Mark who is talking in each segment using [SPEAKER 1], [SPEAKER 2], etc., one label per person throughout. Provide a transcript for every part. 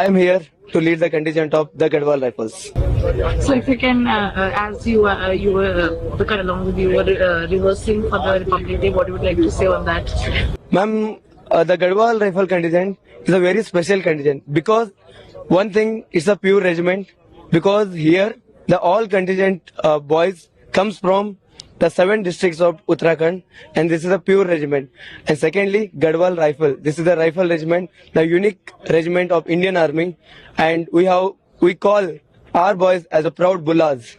[SPEAKER 1] I am here to lead the contingent of the Gadwal Rifles.
[SPEAKER 2] So if you can, as you were kind of along with you were rehearsing for the Republic Day, what you would like to say on that?
[SPEAKER 1] Ma'am, the Gadwal Rifle contingent is a very special contingent because one thing, it's a pure regiment, because here the all contingent boys comes from the 7 districts of Uttarakhand, and this is a pure regiment. And secondly, Gadwal Rifle. This is the rifle regiment, the unique regiment of Indian Army, and we call our boys as a proud Bullaz.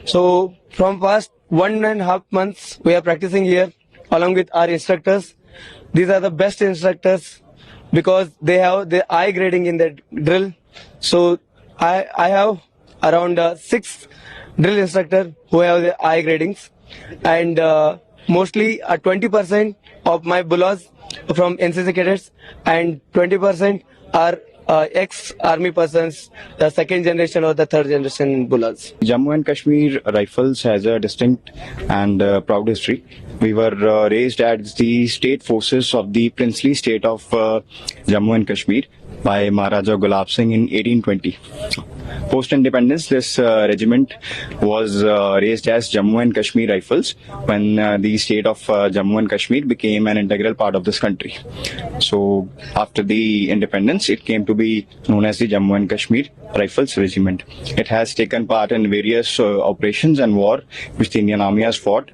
[SPEAKER 1] So from past 1.5 months, we are practicing here along with our instructors. These are the best instructors because they have the eye grading in the drill. So I have around 6 drill instructors who have the eye gradings, and mostly 20% of my Bullaz from NCC cadets and 20% are ex-army persons, the 2nd generation or the 3rd generation Bullaz.
[SPEAKER 3] Jammu and Kashmir Rifles has a distinct and proud history. We were raised as the state forces of the princely state of Jammu and Kashmir by Maharaja Gulab Singh in 1820. Post-independence, this regiment was raised as Jammu and Kashmir Rifles when the state of Jammu and Kashmir became an integral part of this country. So after the independence, it came to be known as the Jammu and Kashmir Rifles Regiment. It has taken part in various operations and war which the Indian Army has fought.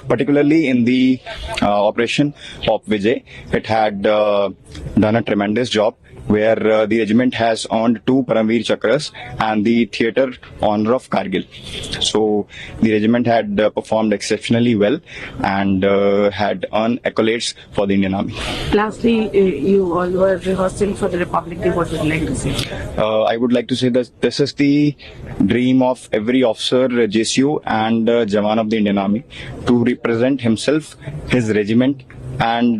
[SPEAKER 3] Particularly in the operation of Vijay, it had done a tremendous job where the regiment has earned 2 Paramveer Chakras and the Theatre Honour of Kargil. So the regiment had performed exceptionally well and had earned accolades for the Indian Army.
[SPEAKER 2] Lastly, you all were rehearsing for the Republic Day. What would you like to say?
[SPEAKER 3] I would like to say that this is the dream of every officer, JSU and Jawan of the Indian Army to represent himself, his regiment and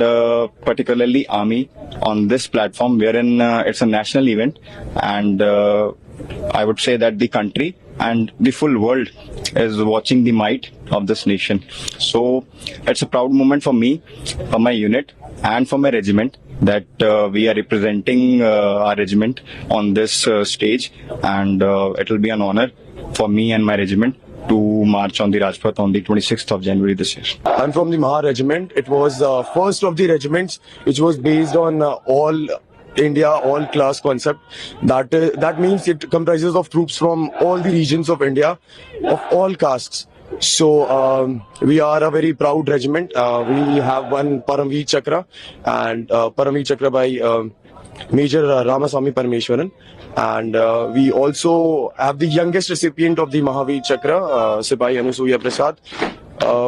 [SPEAKER 3] particularly Army on this platform wherein it's a national event, and I would say that the country and the full world is watching the might of this nation. So it's a proud moment for me, for my unit and for my regiment that we are representing our regiment on this stage, and it will be an honor for me and my regiment to march on the Rajpath on the 26th of January this year.
[SPEAKER 4] I'm from the Maha Regiment. It was the first of the regiments which was based on all India, all class concept. That means it comprises of troops from all the regions of India, of all castes. So we are a very proud regiment. We have one Paramveer Chakra, and Paramveer Chakra by Major Ramaswamy Parameshwaran. And we also have the youngest recipient of the Mahavir Chakra, Sipahi Anusuya Prasad.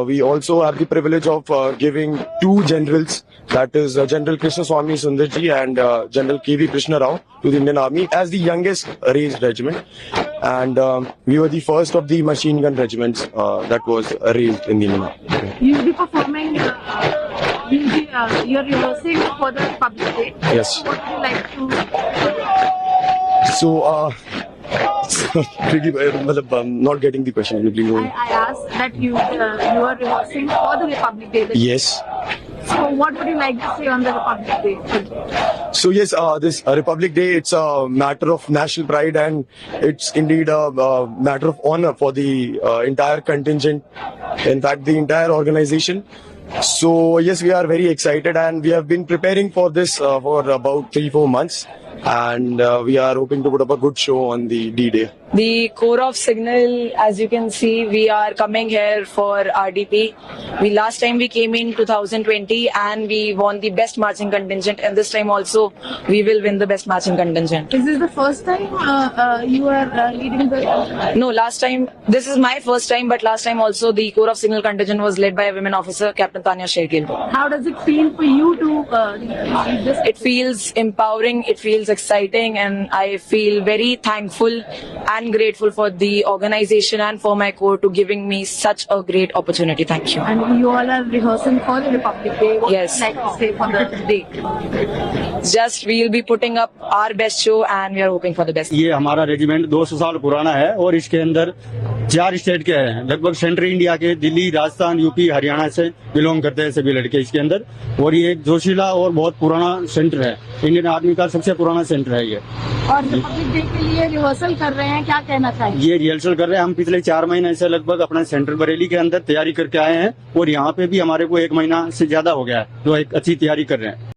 [SPEAKER 4] We also have the privilege of giving 2 generals, that is General Krishna Swami Sundarji and General K.V. Krishna Rao, to the Indian Army as the youngest raised regiment. And we were the first of the machine gun regiments that was raised in the Indian Army.
[SPEAKER 2] You'll be performing, you're rehearsing for the Republic Day.
[SPEAKER 4] Yes.
[SPEAKER 2] What would you like to...
[SPEAKER 4] So, tricky, I'm not getting the question.
[SPEAKER 2] I asked that you are rehearsing for the Republic Day.
[SPEAKER 4] Yes.
[SPEAKER 2] So what would you like to say on the Republic Day?
[SPEAKER 4] So yes, this Republic Day, it's a matter of national pride, and it's indeed a matter of honor for the entire contingent, in fact the entire organization. So yes, we are very excited, and we have been preparing for this for about 3-4 months, and we are hoping to put up a good show on the D-Day.
[SPEAKER 5] The Corps of Signal, as you can see, we are coming here for RDP. Last time we came in 2020 and we won the best marching contingent, and this time also we will win the best marching contingent.
[SPEAKER 2] Is this the first time you are leading the...
[SPEAKER 5] No, last time, this is my first time, but last time also the Corps of Signal contingent was led by a women officer, Captain Tanya Sheikh.
[SPEAKER 2] How does it feel for you to lead this?
[SPEAKER 5] It feels empowering, it feels exciting, and I feel very thankful and grateful for the organization and for my corps to giving me such a great opportunity. Thank you.
[SPEAKER 2] And you all are rehearsing for the Republic Day. What
[SPEAKER 5] Yes.
[SPEAKER 2] would you like to say for the day?
[SPEAKER 5] Just we will be putting up our best show and we are hoping for the best.
[SPEAKER 6] ये हमारा regiment 200 साल पुराना है और इसके अंदर 4 state के हैं, लगभग सेंट्रल इंडिया के, दिल्ली, राजस्थान, यूपी, हरियाणा से बिलोंग करते हैं सभी लड़के इसके अंदर। और ये एक जोशीला और बहुत पुराना सेंटर है, इंडियन आर्मी का सबसे पुराना सेंटर है ये।
[SPEAKER 2] और रिपब्लिक डे के लिए रिहर्सल कर रहे हैं, क्या कहना चाहेंगे?
[SPEAKER 6] ये रिहर्सल कर रहे हैं, हम पिछले 4 महीने से लगभग अपना सेंटर बरेली के अंदर तैयारी करके आए हैं, और यहाँ पे भी हमारे को 1 महीना से ज्यादा हो गया है, जो एक अच्छी तैयारी कर रहे हैं।